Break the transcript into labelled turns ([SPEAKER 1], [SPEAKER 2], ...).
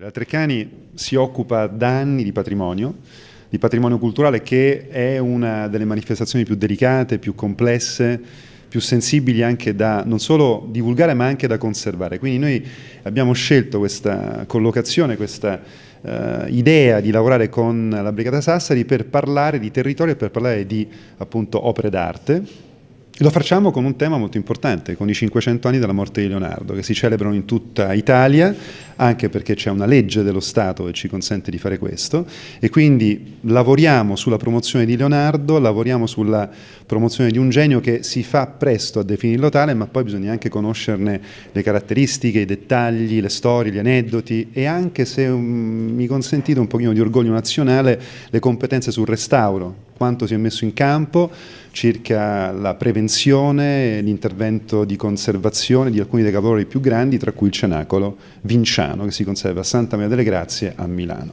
[SPEAKER 1] La Treccani si occupa da anni di patrimonio culturale, che è una delle manifestazioni più delicate, più complesse, più sensibili anche da non solo divulgare ma anche da conservare. Quindi noi abbiamo scelto questa collocazione, questa idea di lavorare con la Brigata Sassari per parlare di territorio e per parlare di appunto opere d'arte. Lo facciamo con un tema molto importante, con i 500 anni della morte di Leonardo, che si celebrano in tutta Italia, anche perché c'è una legge dello Stato che ci consente di fare questo, e quindi lavoriamo sulla promozione di Leonardo, lavoriamo sulla promozione di un genio che si fa presto a definirlo tale, ma poi bisogna anche conoscerne le caratteristiche, i dettagli, le storie, gli aneddoti e anche, se mi consentite, un pochino di orgoglio nazionale, le competenze sul restauro, quanto si è messo in campo circa la prevenzione, l'intervento di conservazione di alcuni dei capolavori più grandi, tra cui il Cenacolo Vinciano, che si conserva a Santa Maria delle Grazie a Milano.